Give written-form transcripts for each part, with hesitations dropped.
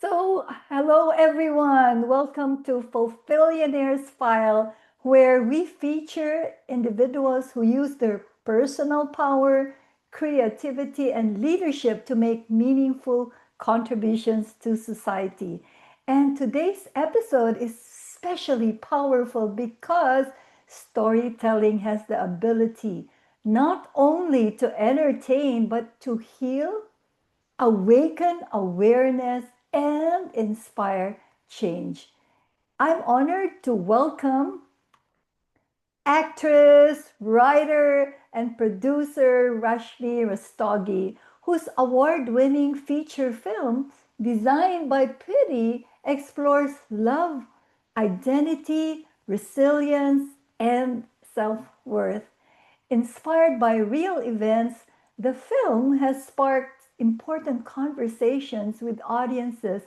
Hello everyone. Welcome to Fulfillionaire's File, where we feature individuals who use their personal power, creativity, and leadership to make meaningful contributions to society. And today's episode is especially powerful because storytelling has the ability not only to entertain but to heal, awaken awareness, and inspire change. I'm honored to welcome actress, writer, and producer Rashmi Rustogi, whose award winning feature film, designed by Preeti, explores love, identity, resilience, and self worth. Inspired by real events, the film has sparked important conversations with audiences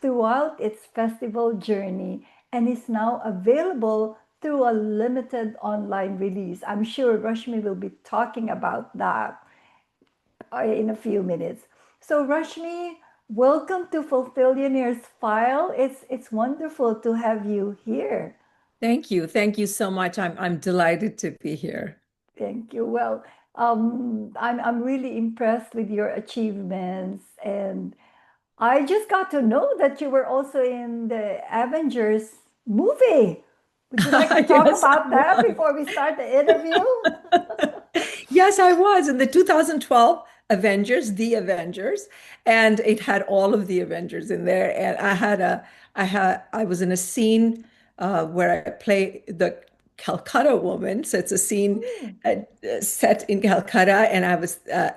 throughout its festival journey and is now available through a limited online release. I'm sure Rashmi will be talking about that in a few minutes. So, Rashmi, welcome to Fulfillionaire's File. It's wonderful to have you here. Thank you. Thank you so much. I'm delighted to be here. Thank you. Well, I'm really impressed with your achievements, and I just got to know that you were also in the Avengers movie. Would you like to talk Yes, I about that was. before we start the interview? Yes, I was in the 2012 Avengers, The Avengers, and it had all of the Avengers in there. And I was in a scene where I play the Calcutta woman. So it's a scene Mm. set in Calcutta, and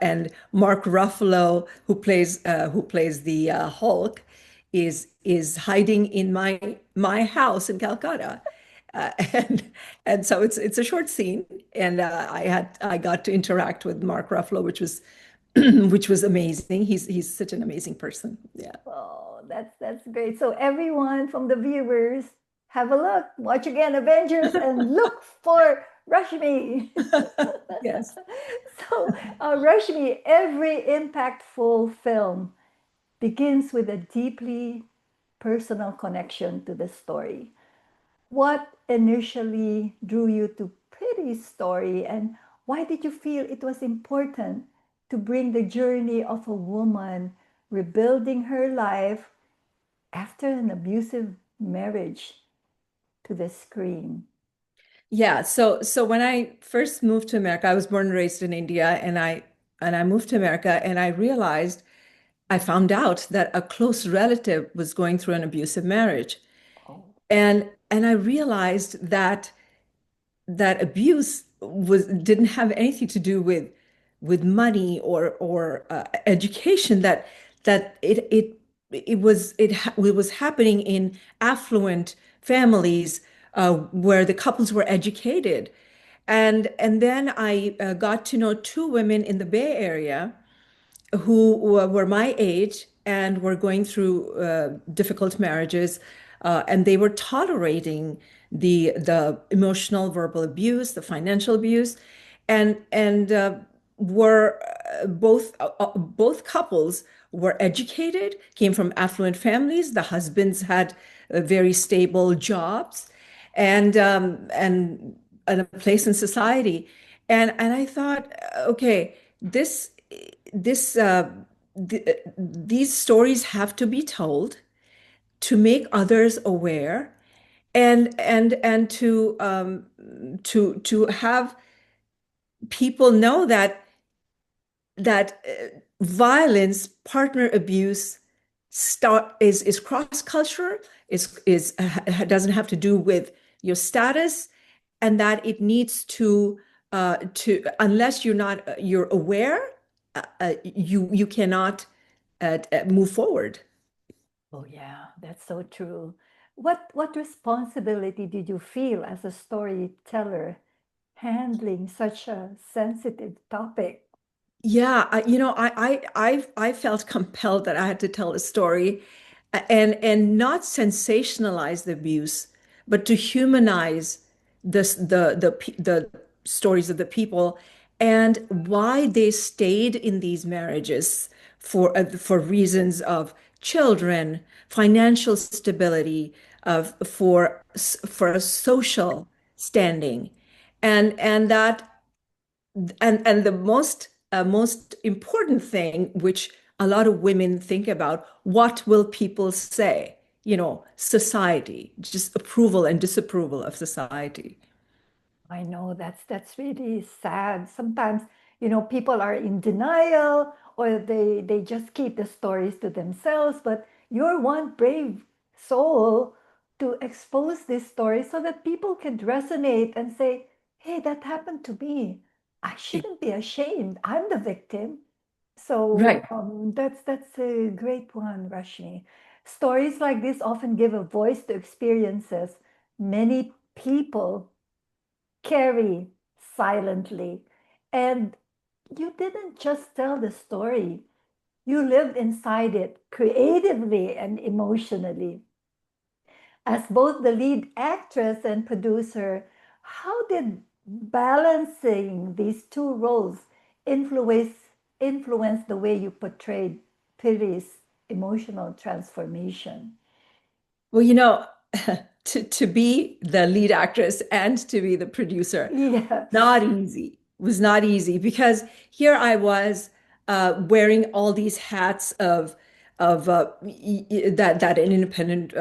and Mark Ruffalo, who plays the Hulk, is hiding in my house in Calcutta. Uh, and and so it's a short scene, and I got to interact with Mark Ruffalo, which was which was amazing. He's such an amazing person. Yeah. Oh, that's great. So everyone from the viewers, have a look, watch again Avengers, and look for Rashmi. Yes. So, Rashmi, every impactful film begins with a deeply personal connection to the story. What initially drew you to Pretty's story, and why did you feel it was important to bring the journey of a woman rebuilding her life after an abusive marriage to the screen? Yeah. So when I first moved to America, I was born and raised in India, and I moved to America, and I realized I found out that a close relative was going through an abusive marriage. Oh, And I realized that abuse was didn't have anything to do with money or education, it was happening in affluent families where the couples were educated. And then I got to know two women in the Bay Area who were my age and were going through difficult marriages, and they were tolerating the emotional, verbal abuse, the financial abuse, and were both couples were educated, came from affluent families. The husbands had very stable jobs, and a place in society, and I thought, okay, this this these stories have to be told to make others aware, and to have people know that violence, partner abuse, start is cross-cultural, doesn't have to do with your status, and that it needs to unless you're aware, you cannot move forward. oh yeah, that's so true. What responsibility did you feel as a storyteller handling such a sensitive topic? Yeah, I felt compelled that I had to tell a story, and not sensationalize the abuse, but to humanize the stories of the people and why they stayed in these marriages for reasons of children, financial stability, for a social standing, and that and the most important thing, which a lot of women think about, what will people say? Society, just approval and disapproval of society. I know that's really sad. Sometimes, people are in denial or they just keep the stories to themselves, but you're one brave soul to expose this story so that people can resonate and say, "Hey, that happened to me. I shouldn't be ashamed. I'm the victim." So Right. that's a great one, Rashmi. Stories like this often give a voice to experiences many people carry silently. And you didn't just tell the story, you lived inside it creatively and emotionally. As both the lead actress and producer, how did balancing these two roles influence the way you portrayed Piri's emotional transformation? Well, to be the lead actress and to be the producer, Yeah. not easy. Was not easy because here I was, wearing all these hats of that an independent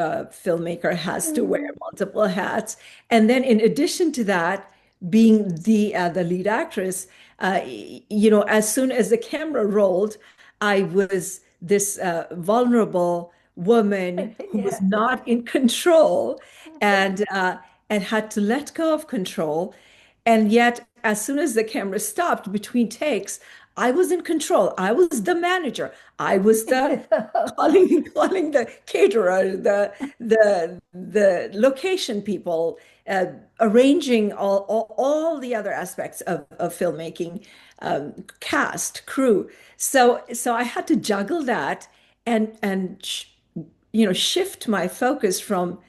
filmmaker has to wear Mhm. multiple hats, and then in addition to that, being the lead actress, as soon as the camera rolled, I was this vulnerable woman who was Yeah. not in control, and had to let go of control. And yet, as soon as the camera stopped between takes, I was in control. I was the manager. I was the calling the caterer, the location people, uh, arranging all the other aspects of filmmaking, cast, crew. So I had to juggle that and shift my focus from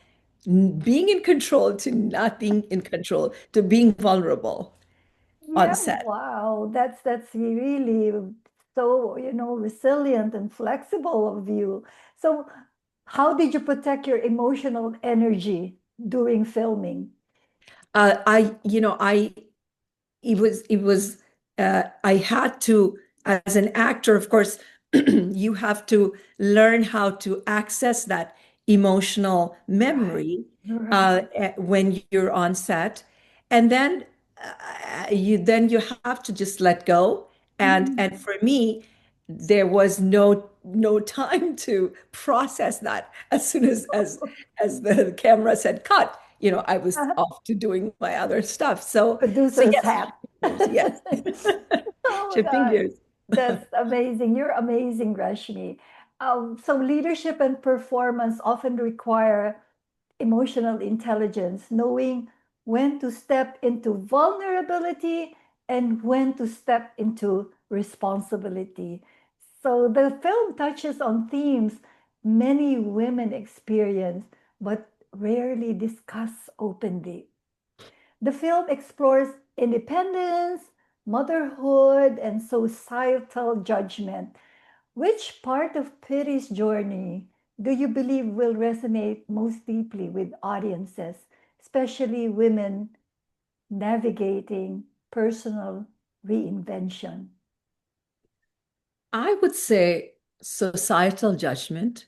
being in control to not being in control to being vulnerable on Yeah, set. wow. That's really so, resilient and flexible of you. So, how did you protect your emotional energy during filming? I it was I had to, as an actor, of course, you have to learn how to access that emotional Right, memory right. when you're on set, and then you have to just let go. And Mhm. for me, there was no time to process that. As soon as the camera said cut, I was off to doing my other stuff. So Producer's yes, hat. shifting gears, yes. Oh my Shifting God. gears. That's amazing. You're amazing, Rashmi. So leadership and performance often require emotional intelligence, knowing when to step into vulnerability and when to step into responsibility. So the film touches on themes many women experience but rarely discuss openly. The film explores independence, motherhood, and societal judgment. Which part of Piri's journey do you believe will resonate most deeply with audiences, especially women navigating personal reinvention? I would say societal judgment.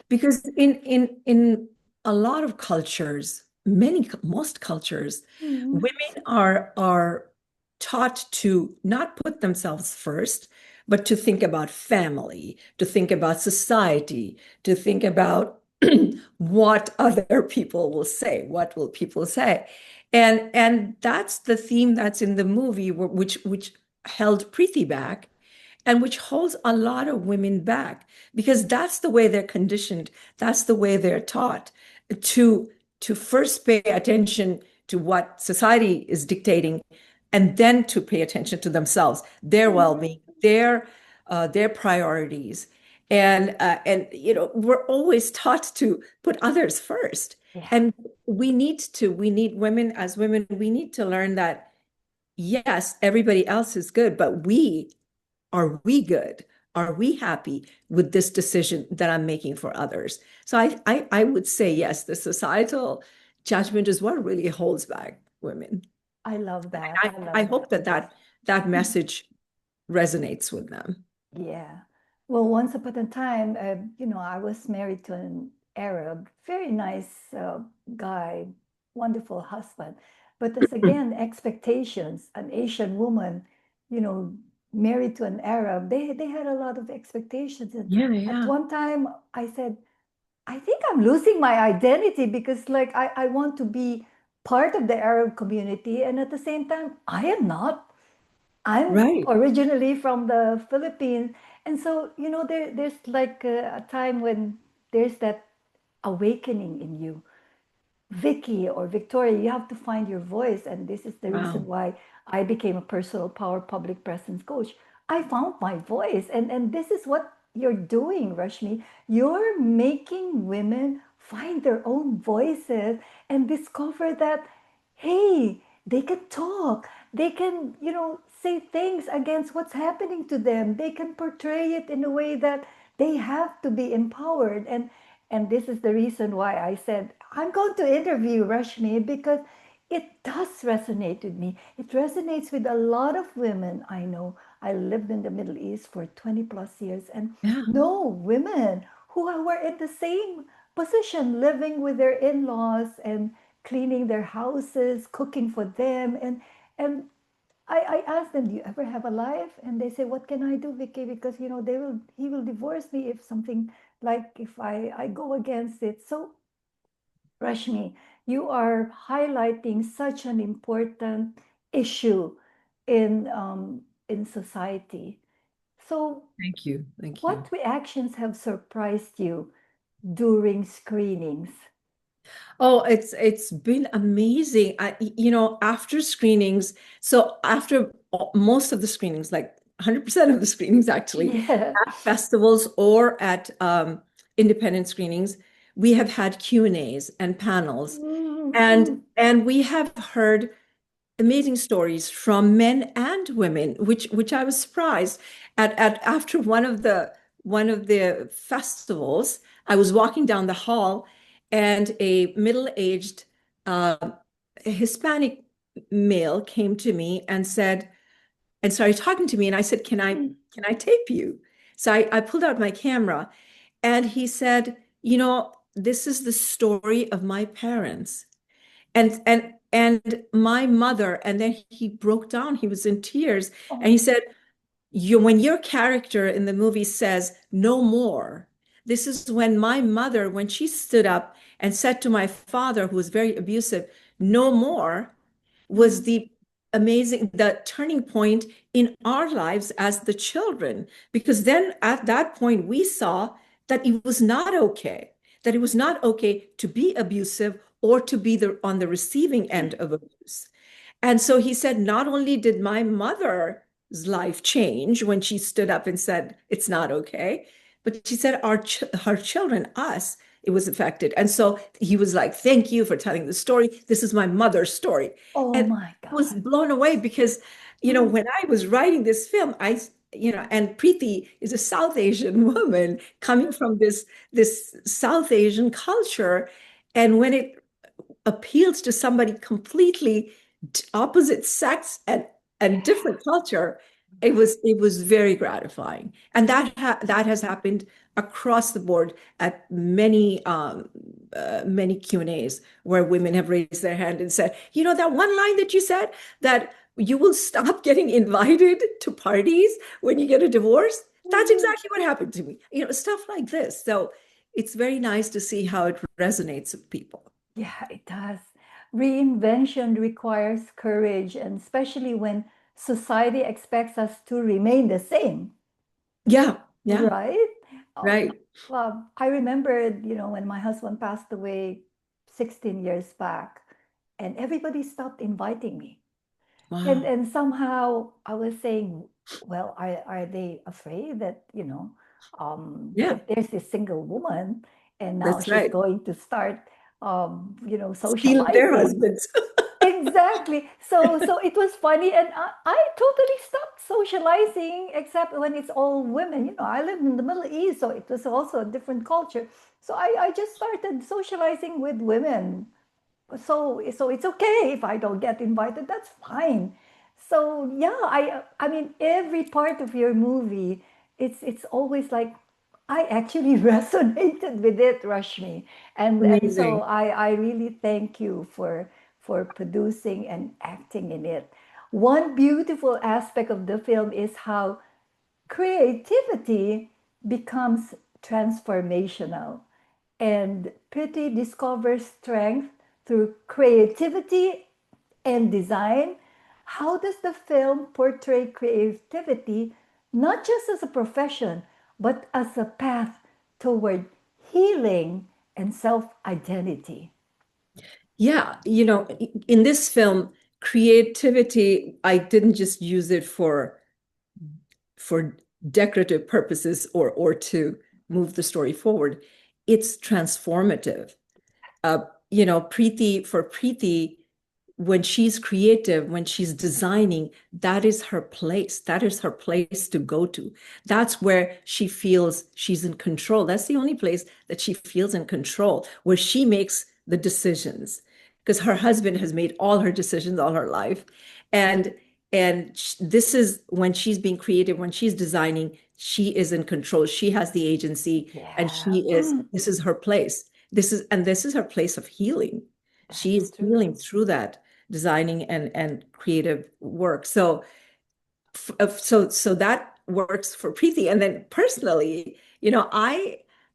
Because in a lot of cultures, most cultures, Mhm. women are taught to not put themselves first, but to think about family, to think about society, to think about what other people will say, what will people say. And that's the theme that's in the movie, which held Preeti back and which holds a lot of women back because that's the way they're conditioned. That's the way they're taught to to first pay attention to what society is dictating, and then to pay attention to themselves, their Mhm. well-being, their priorities. And we're always taught to put others first. Yeah. And we need women, as women, we need to learn that yes, everybody else is good, but are we good? are we happy with this decision that I'm making for others? So I would say yes, the societal judgment is what really holds back women. I love And that. I I love hope that. that that message resonates with them. Yeah. Well, once upon a time, I was married to an Arab, very nice guy, wonderful husband. But as again, expectations, an Asian woman, you know, married to an Arab, they had a lot of expectations. And Yeah, at yeah. one time, I said, I think I'm losing my identity because, like, I want to be part of the Arab community. And at the same time, I am not. I'm Right. originally from the Philippines. And so, there's like a time when there's that awakening in you. Vicky or Victoria, you have to find your voice. And this is the reason Wow. why I became a personal power public presence coach. I found my voice. And this is what you're doing, Rashmi. You're making women find their own voices and discover that, hey, they can talk. They can, say things against what's happening to them. They can portray it in a way that they have to be empowered. And this is the reason why I said, I'm going to interview Rashmi because it does resonate with me. It resonates with a lot of women I know. I lived in the Middle East for 20 plus years and Yeah. know women who were in the same position, living with their in laws and cleaning their houses, cooking for them. And I asked them, do you ever have a life? And they say, what can I do, Vicky? Because he will divorce me if something like if I go against it. So Rashmi, you are highlighting such an important issue in society. So Thank you. Thank you. what reactions have surprised you during screenings? Oh, it's been amazing. After screenings, so after most of the screenings, like 100% of the screenings actually, Yeah. at festivals or at independent screenings, we have had Q&As and panels. And Mm-hmm. and we have heard amazing stories from men and women, which I was surprised at after one of the festivals. I was walking down the hall, and a middle-aged Hispanic male came to me and said and started talking to me, and I said, "Can I tape you?" So I pulled out my camera, and he said, "This is the story of my parents." And my mother, and then he broke down, he was in tears, and he Oh. said, when your character in the movie says no more, this is when my mother, when she stood up and said to my father, who was very abusive, no more, was the turning point in our lives as the children. Because then at that point, we saw that it was not okay to be abusive or to be on the receiving end of abuse. And so he said, not only did my mother's life change when she stood up and said, it's not okay, but she said, her children, us, it was affected. And so he was like, thank you for telling the story. This is my mother's story. Oh And my I was God. blown away because, Mm. when I was writing this film, and Preeti is a South Asian woman coming from this South Asian culture. And when it appeals to somebody completely opposite sex and different culture, it was very gratifying. And that has happened across the board at many Q&As where women have raised their hand and said, that one line that you said, that you will stop getting invited to parties when you get a divorce. That's Mhm. exactly what happened to me. Stuff like this. So it's very nice to see how it resonates with people. Yeah, it does. Reinvention requires courage, and especially when society expects us to remain the same, Yeah, yeah, right? Oh, right. well, I remember, when my husband passed away 16 years back, and everybody stopped inviting me. And Wow. and somehow I was saying, well, are they afraid that, Yeah, there's this single woman and now that's she's right. going to start, Steal their socializing. husbands. Exactly. So it was funny, and I totally stopped socializing, except when it's all women. I live in the Middle East, so it was also a different culture. So I just started socializing with women. So it's okay if I don't get invited. That's fine. So yeah, I mean every part of your movie, it's always like I actually resonated with it, Rashmi, and so Amazing. I really thank you for producing and acting in it. One beautiful aspect of the film is how creativity becomes transformational, and Pretty discovers strength through creativity and design. How does the film portray creativity not just as a profession, but as a path toward healing and self identity? Yeah, in this film, creativity, I didn't just use it for decorative purposes or to move the story forward. It's transformative. uh, Preeti, when she's creative, when she's designing, that is her place. That is her place to go to. That's where she feels she's in control. That's the only place that she feels in control, where she makes the decisions. Because her husband has made all her decisions all her life. And this is when she's being creative, when she's designing, she is in control. She has the agency, and Yeah, this is her place. This is her place of healing. She that's is true. healing through that designing and creative work. So that works for Preeti. And then personally,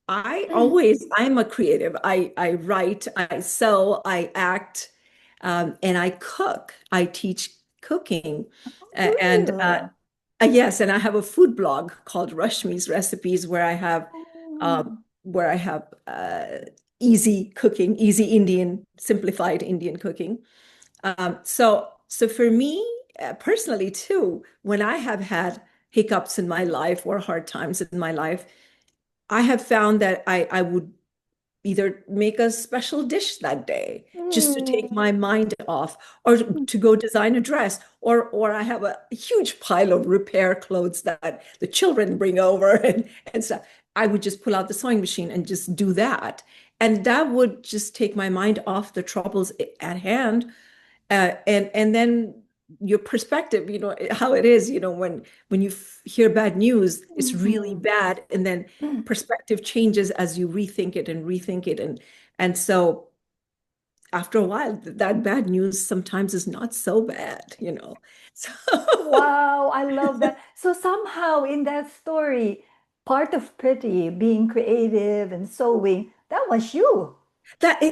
I'm a creative. I write, I sew, I act, and I cook. I teach cooking. And Good. yes, and I have a food blog called Rashmi's Recipes, Oh. where I have easy cooking, easy Indian, simplified Indian cooking. So for me, personally too, when I have had hiccups in my life or hard times in my life, I have found that I would either make a special dish that day just to take Mm. my mind off, or to go design a dress, or I have a huge pile of repair clothes that the children bring over and stuff. I would just pull out the sewing machine and just do that. And that would just take my mind off the troubles at hand. And then your perspective, how it is, when you hear bad news, it's really Mhm. bad, and then perspective changes as you rethink it, and so after a while, that bad news sometimes is not so bad. So Wow, I love that. So somehow in that story, part of Pretty being creative and sewing, that was you.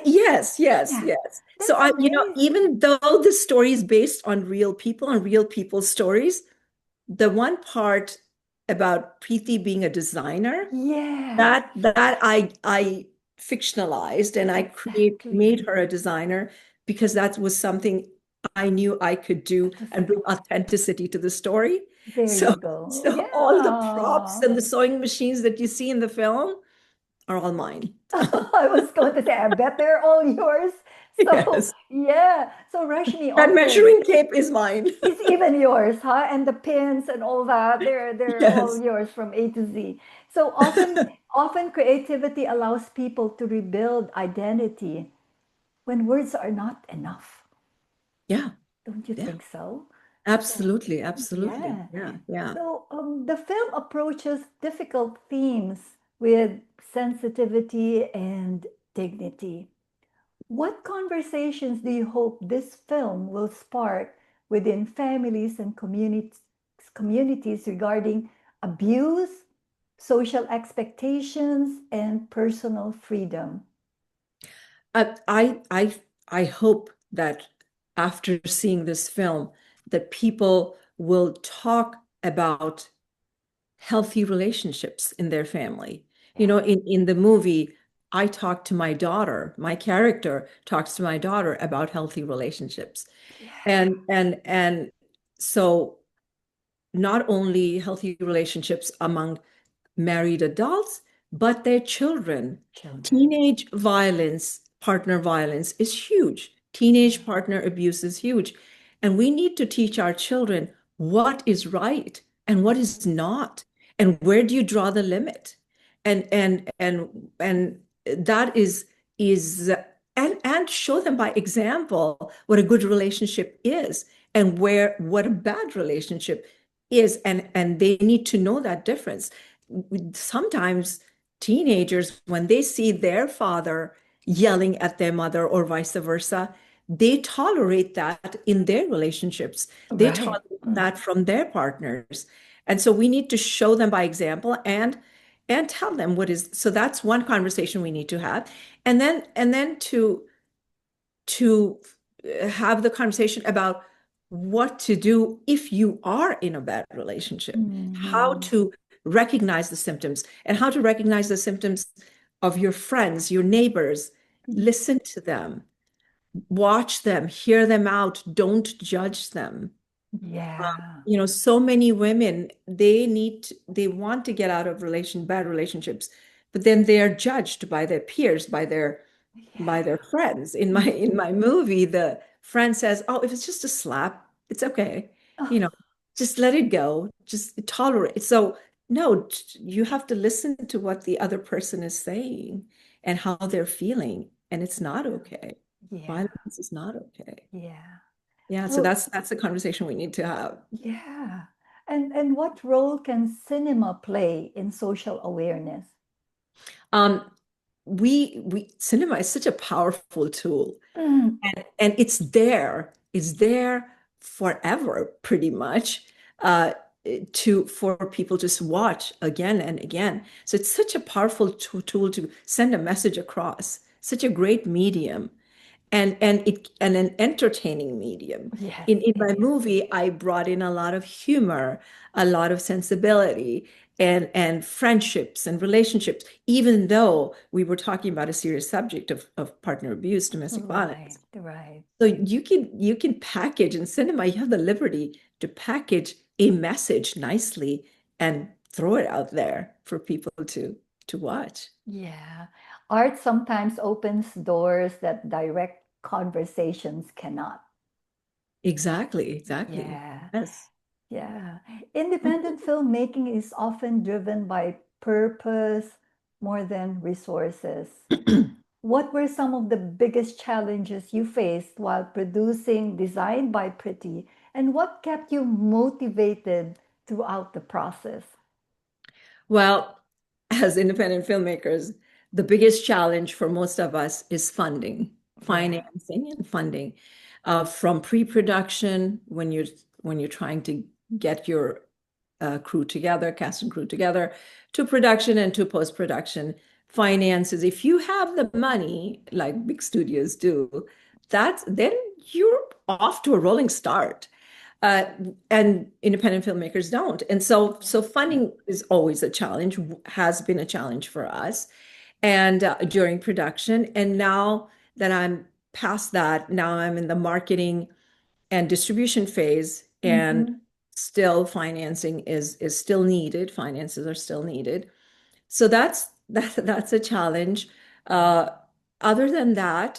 yes, yes, Yeah, yes. So that's amazing. even though the story is based on real people, on real people's stories, the one part about Preeti being a designer, Yeah, that I fictionalized, and I create exactly. made her a designer because that was something I knew I could do That was and bring authenticity to the story. there So you go. so all the props Yeah. and the sewing machines that you see in the film are all mine. I was going to say, I bet they're all yours. So Yes. yeah. So Rashmi That often measuring tape is mine. is even yours, huh? And the pins and all that, they're all Yes. yours from A to Z. So often creativity allows people to rebuild identity when words are not enough. Yeah. Don't you Yeah. think so? So Absolutely. Absolutely. yeah. Yeah. Yeah. So the film approaches difficult themes with sensitivity and dignity. What conversations do you hope this film will spark within families and communities regarding abuse, social expectations, and personal freedom? I I I I hope that after seeing this film, that people will talk about healthy relationships in their family. Yeah. In the movie, I talk to my daughter, my character talks to my daughter about healthy relationships. Yeah. And so not only healthy relationships among married adults, but their children. Children. Teenage violence, partner violence is huge. Teenage Yeah. partner abuse is huge. And we need to teach our children what is right and what is not, and where do you draw the limit? And that is and show them by example what a good relationship is and where what a bad relationship is, and they need to know that difference. Sometimes teenagers, when they see their father yelling at their mother or vice versa, they tolerate that in their relationships. They Right. tolerate that from their partners. And so we need to show them by example and tell them what is. So that's one conversation we need to have. And then to have the conversation about what to do if you are in a bad relationship, how Mm-hmm. to recognize the symptoms and how to recognize the symptoms of your friends, your neighbors. Listen to them, watch them, hear them out, don't judge them. Yeah. So many women, they want to get out of bad relationships, but then they are judged by their peers, by their Yeah. friends. In my movie, the friend says, "Oh, if it's just a slap, it's okay. Oh, You know, just let it go. Just tolerate." So no, you have to listen to what the other person is saying and how they're feeling, and it's not okay. yeah. Violence is not okay. Yeah. Yeah, so Well, that's the conversation we need to have. yeah. And what role can cinema play in social awareness? Um, we cinema is such a powerful tool, Mm, and it's there forever, pretty much, uh, to for people to watch again and again. So it's such a powerful tool to send a message across. Such a great medium, and an entertaining medium. yes, In it my is. movie, I brought in a lot of humor, a lot of sensibility, and friendships and relationships, even though we were talking about a serious subject of partner abuse, domestic Right, violence. right. So you can package in cinema, you have the liberty to package a message nicely and throw it out there for people to watch. Yeah. Art sometimes opens doors that direct conversations cannot. Exactly, exactly. Yeah. Yes. Yeah. Independent filmmaking is often driven by purpose more than resources. What were some of the biggest challenges you faced while producing Designed by Pretty, and what kept you motivated throughout the process? Well, as independent filmmakers, the biggest challenge for most of us is Yeah. financing and funding. From pre-production, when you're trying to get your crew together, cast and crew together, to production and to post-production. Finances, if you have the money, like big studios do, that's then you're off to a rolling start. uh, and independent filmmakers don't. And so funding is always a challenge, has been a challenge for us, and during production. And now that I'm past that, now I'm in the marketing and distribution phase, and Mm-hmm. still financing is still needed. Finances are still needed. So that's a challenge. Uh, Other than that,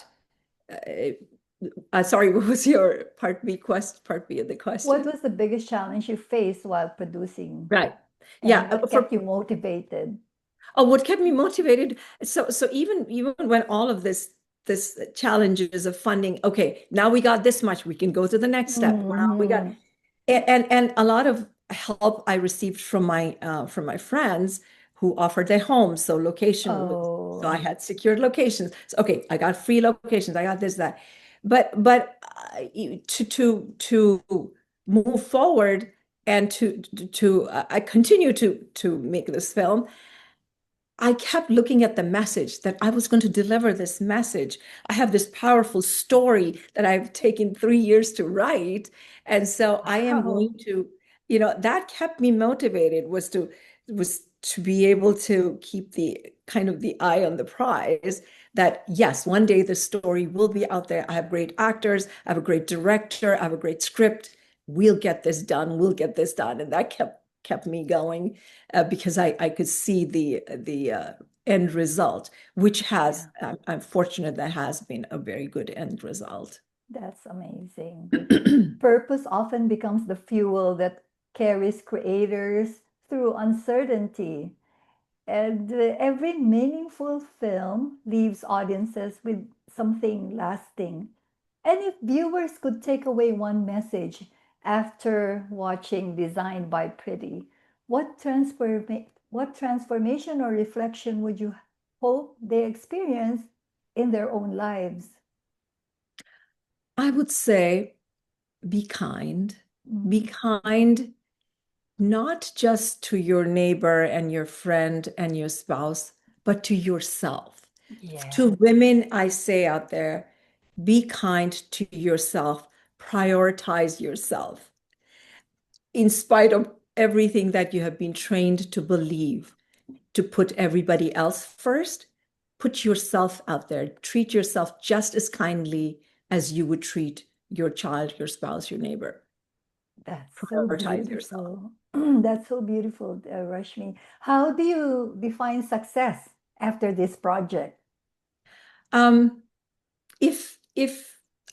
uh, sorry, what was your part B of the What question? was the biggest challenge you faced while producing, Right. Yeah. and what kept you motivated? What kept me motivated? So even when all of this challenges of funding, okay, now we got this much, we can go to the next step. Wow, we got Mm-hmm. and a lot of help I received from my friends who offered their homes. So so Oh, I had secured locations. So, okay, I got free locations. I got this, that. But to move forward and to I continue to make this film. I kept looking at the message that I was going to deliver this message. I have this powerful story that I've taken 3 years to write. And so I am wow. going to, that kept me motivated, was to be able to keep the kind of the eye on the prize, that yes, one day the story will be out there. I have great actors, I have a great director, I have a great script. We'll get this done. We'll get this done. And that kept me going, because I could see the end result, which Yeah. I'm fortunate that has been a very good end result. That's amazing. Purpose often becomes the fuel that carries creators through uncertainty. And every meaningful film leaves audiences with something lasting. And if viewers could take away one message after watching Designed by Pretty, what transformation or reflection would you hope they experience in their own lives? I would say be kind. Be Mm. kind, not just to your neighbor and your friend and your spouse, but to yourself. To Yeah, women, I say out there, be kind to yourself, prioritize yourself in spite of everything that you have been trained to believe, to put everybody else first. Put yourself out there. Treat yourself just as kindly as you would treat your child, your spouse, your neighbor. that's so Prioritize yourself. beautiful. That's so beautiful, Rashmi. How do you define success after this project? Um, if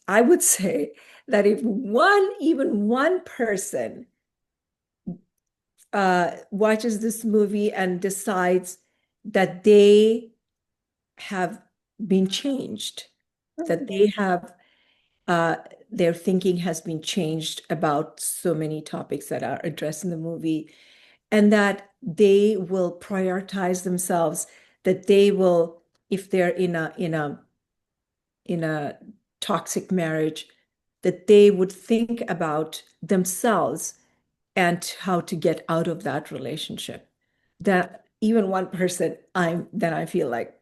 I would say that if even one person watches this movie and decides that they have been changed, that they have uh, their thinking has been changed about so many topics that are addressed in the movie, and that they will prioritize themselves, that they will, if they're in a toxic marriage, that they would think about themselves and how to get out of that relationship. That even one person, then I feel like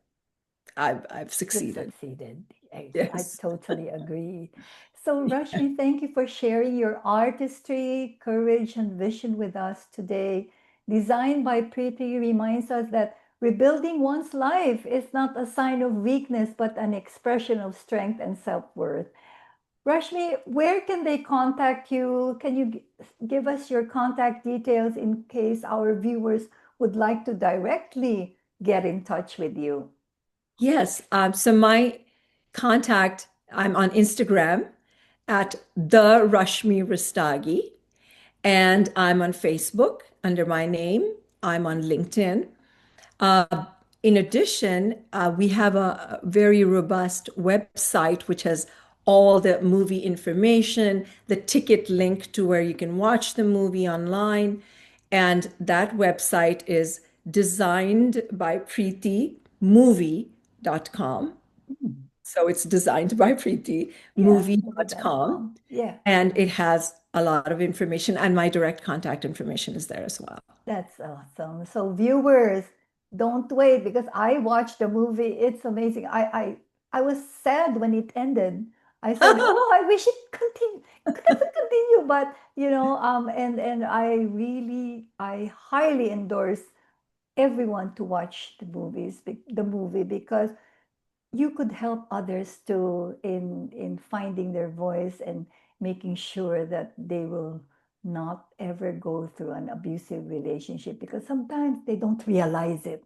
I've You've succeeded. succeeded. I Yes. totally agree. So, Rashmi, thank you for sharing your artistry, courage, and vision with us today. Designed by Preeti reminds us that rebuilding one's life is not a sign of weakness, but an expression of strength and self worth. Rashmi, where can they contact you? Can you give us your contact details in case our viewers would like to directly get in touch with you? Yes. So my contact, I'm on Instagram at the Rashmi Rustagi, and I'm on Facebook under my name. I'm on LinkedIn. Uh, in addition, we have a very robust website which has all the movie information, the ticket link to where you can watch the movie online. And that website is designed by Preeti movie.com. Mm. So it's designed by Preeti Yeah, movie.com. movie.com. Yeah, And it has a lot of information, and my direct contact information is there as well. that's awesome. So viewers, don't wait because I watched the movie. It's amazing. I was sad when it ended. I said, "Oh, I wish it continue." But and I highly endorse everyone to watch the movie because you could help others too in finding their voice and making sure that they will not ever go through an abusive relationship because sometimes they don't realize it.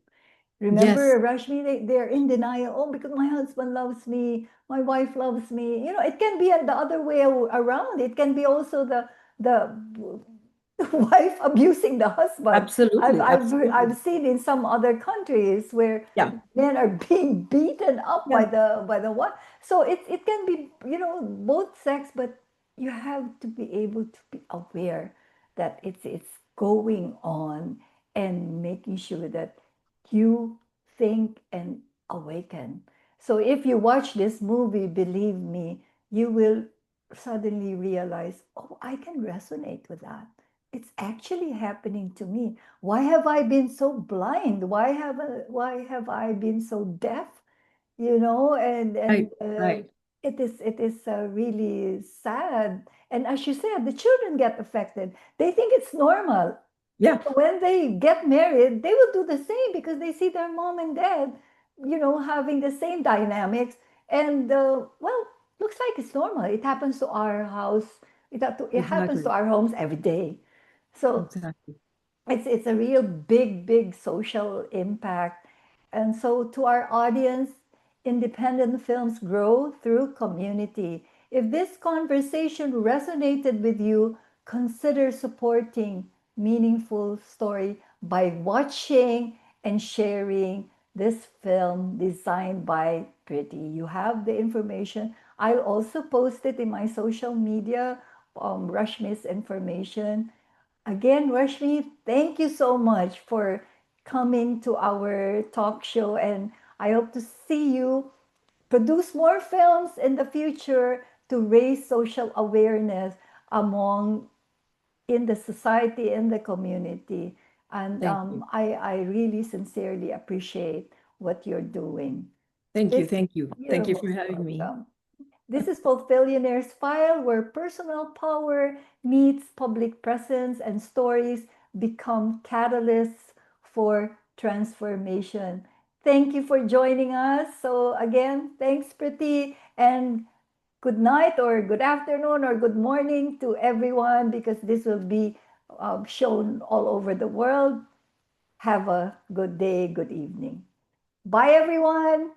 Yes, Remember, Rashmi, they're in denial. Oh, because my husband loves me, my wife loves me. It can be the other way around. It can be also the wife abusing the husband. I've absolutely, I've heard, absolutely. I've seen in some other countries where Yeah, men are being beaten up yeah, by the one. So it can be both sex, but you have to be able to be aware that it's going on and making sure that you think and awaken. So if you watch this movie, believe me, you will suddenly realize, oh, I can resonate with that. It's actually happening to me. Why have I been so blind? Why have I been so deaf? And right, right. it is really sad. And as you said, the children get affected. They think it's normal. Yeah, When they get married, they will do the same because they see their mom and dad, having the same dynamics. And well, looks like it's normal. It happens to our house. It happens to exactly, our homes every day. So exactly. it's a real big social impact. And so to our audience, independent films grow through community. If this conversation resonated with you, consider supporting Meaningful Story by watching and sharing this film designed by Preeti. You have the information. I'll also post it in my social media, Rashmi's information. Again, Rashmi, thank you so much for coming to our talk show, and I hope to see you produce more films in the future to raise social awareness among in the society, in the community. And Thank you. I really sincerely appreciate what you're doing. Thank you. This, Thank you. you're Thank you for most having me. welcome. This is Fulfillionaire's File, where personal power meets public presence and stories become catalysts for transformation. Thank you for joining us. So, again, thanks, Priti, and good night, or good afternoon, or good morning to everyone, because this will be shown all over the world. Have a good day, good evening. Bye, everyone.